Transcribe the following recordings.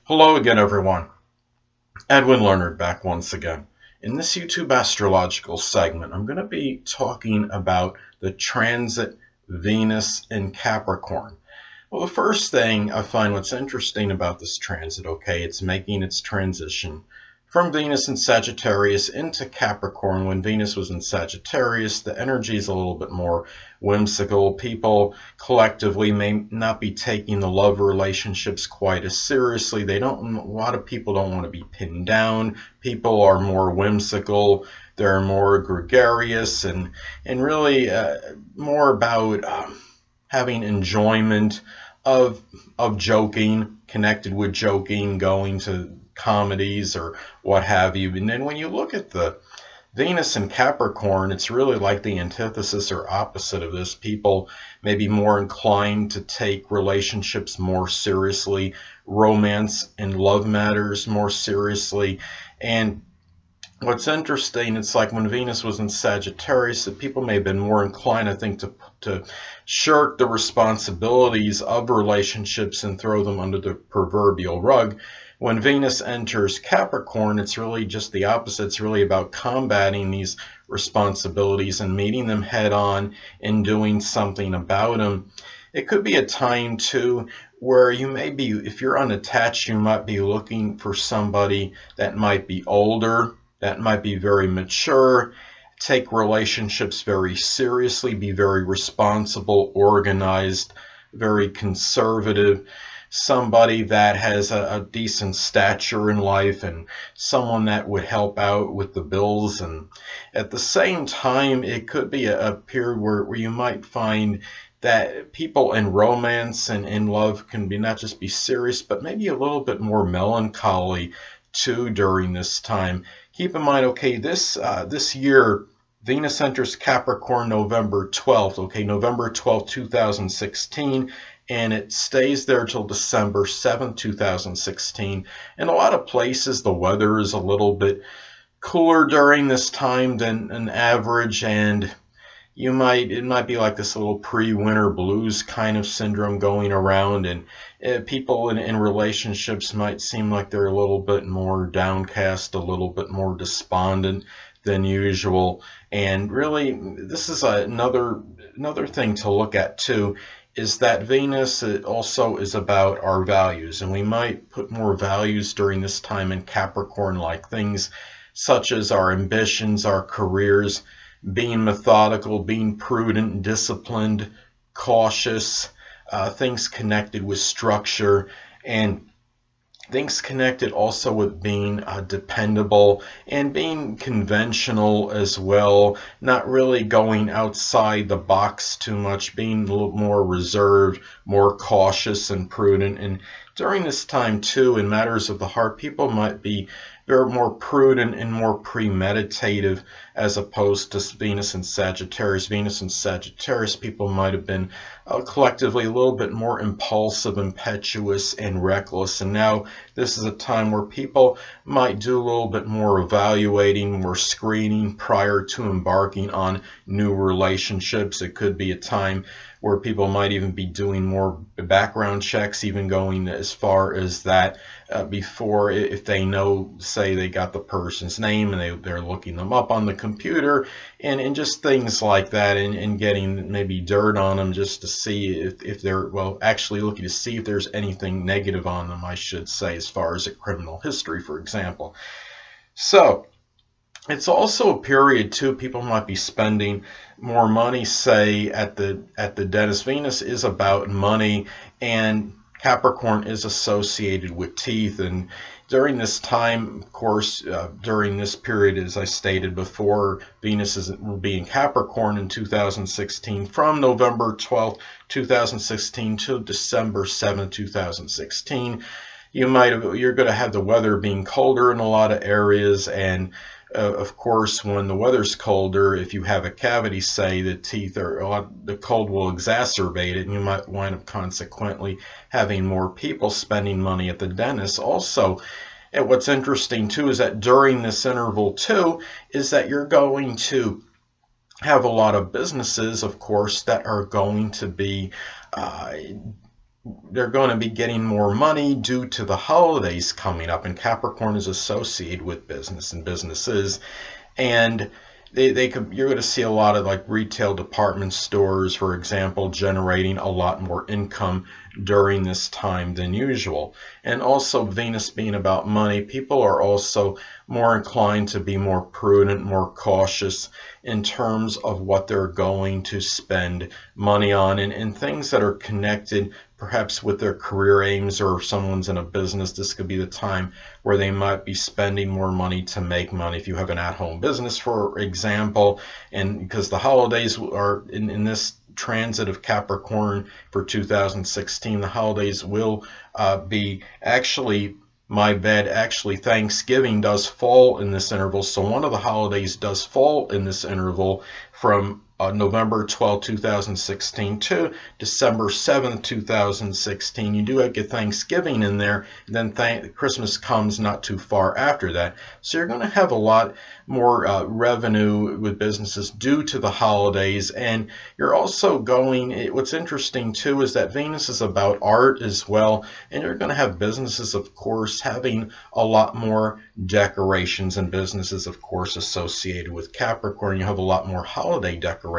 Hello again, everyone. Edwin Learnard back once again. In this YouTube astrological segment, I'm going to be talking about the transit Venus in Capricorn. Well, the first thing I find what's interesting about this transit, it's making its transition from Venus in Sagittarius into Capricorn. When Venus was in Sagittarius, the energy is a little bit more whimsical. People collectively may not be taking the love relationships quite as seriously. A lot of people don't want to be pinned down. People are more whimsical. They're more gregarious and really more about having enjoyment of joking, connected with joking, going to comedies or what have you. And then when you look at the Venus in Capricorn, it's really like the antithesis or opposite of this. People may be more inclined to take relationships more seriously, romance and love matters more seriously. And what's interesting, it's like when Venus was in Sagittarius, that people may have been more inclined, I think, to shirk the responsibilities of relationships and throw them under the proverbial rug. When Venus enters Capricorn, it's really just the opposite. It's really about combating these responsibilities and meeting them head on and doing something about them. It could be a time, too, where you may be, if you're unattached, you might be looking for somebody that might be older, that might be very mature, take relationships very seriously, be very responsible, organized, very conservative, somebody that has a decent stature in life and someone that would help out with the bills. And at the same time, it could be a period where you might find that people in romance and in love can be not just be serious, but maybe a little bit more melancholy too during this time. Keep in mind, this year, Venus enters Capricorn November 12th, November 12th, 2016, and it stays there till December 7th, 2016. In a lot of places, the weather is a little bit cooler during this time than an average, and it might be like this little pre-winter blues kind of syndrome going around, and people in relationships might seem like they're a little bit more downcast, a little bit more despondent than usual. And really, this is another thing to look at too, is that Venus also is about our values, and we might put more values during this time in Capricorn, like things such as our ambitions, our careers, being methodical, being prudent, disciplined, cautious, things connected with structure, and things connected also with being dependable and being conventional as well, not really going outside the box too much, being a little more reserved, more cautious and prudent. And during this time too, in matters of the heart, people might be very more prudent and more premeditative as opposed to Venus and Sagittarius. Venus and Sagittarius, people might have been collectively a little bit more impulsive, impetuous, and reckless. And now this is a time where people might do a little bit more evaluating, more screening prior to embarking on new relationships. It could be a time where people might even be doing more background checks, even going as far as that before, if they know, say they got the person's name and they're looking them up on the computer and just things like that, and getting maybe dirt on them just to see if they're, actually looking to see if there's anything negative on them, I should say, as far as a criminal history, for example. So it's also a period too, people might be spending more money, say at the dentist. Venus is about money, and Capricorn is associated with teeth. And during this time, of course, during this period, as I stated before, Venus will be in Capricorn in 2016, from November 12th, 2016 to December 7th, 2016. You're going to have the weather being colder in a lot of areas, and of course, when the weather's colder, if you have a cavity, say, the cold will exacerbate it, and you might wind up consequently having more people spending money at the dentist. Also, and what's interesting too is that during this interval too, is that you're going to have a lot of businesses, of course, that are going to be they're going to be getting more money due to the holidays coming up, and Capricorn is associated with business and businesses, and you're going to see a lot of like retail department stores, for example, generating a lot more income during this time than usual. And also, Venus being about money, people are also more inclined to be more prudent, more cautious in terms of what they're going to spend money on, and things that are connected perhaps with their career aims, or if someone's in a business, this could be the time where they might be spending more money to make money. If you have an at-home business, for example, and because the holidays are in this transit of Capricorn for 2016, the holidays will be actually, my bad, actually Thanksgiving does fall in this interval. So one of the holidays does fall in this interval from November 12, 2016 to December 7th, 2016. You do get Thanksgiving in there, and then Christmas comes not too far after that. So you're going to have a lot more revenue with businesses due to the holidays. And you're also going, what's interesting too is that Venus is about art as well, and you're going to have businesses, of course, having a lot more decorations, and businesses, of course, associated with Capricorn. You have a lot more holiday decorations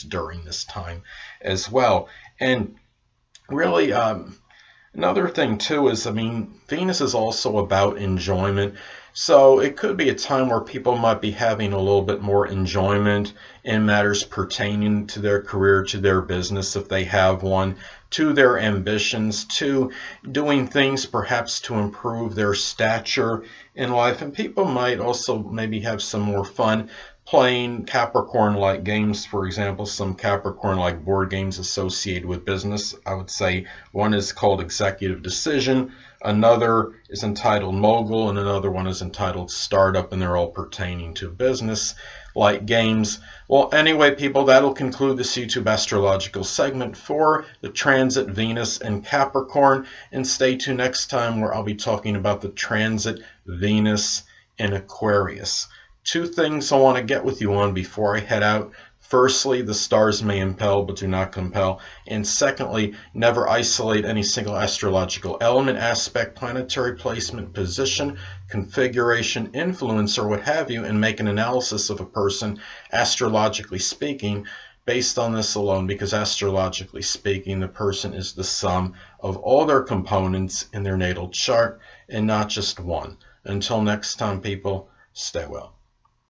during this time as well. And really, another thing too is, Venus is also about enjoyment. So it could be a time where people might be having a little bit more enjoyment in matters pertaining to their career, to their business, if they have one, to their ambitions, to doing things perhaps to improve their stature in life. And people might also maybe have some more fun playing Capricorn-like games. For example, some Capricorn-like board games associated with business. I would say one is called Executive Decision, another is entitled Mogul, and another one is entitled Startup, and they're all pertaining to business-like games. Well, anyway, people, that'll conclude this YouTube astrological segment for the transit Venus and Capricorn. And stay tuned next time, where I'll be talking about the transit Venus in Aquarius. Two things I want to get with you on before I head out. Firstly, the stars may impel but do not compel. And secondly, never isolate any single astrological element, aspect, planetary placement, position, configuration, influence, or what have you, and make an analysis of a person, astrologically speaking, based on this alone, because astrologically speaking, the person is the sum of all their components in their natal chart and not just one. Until next time, people, stay well.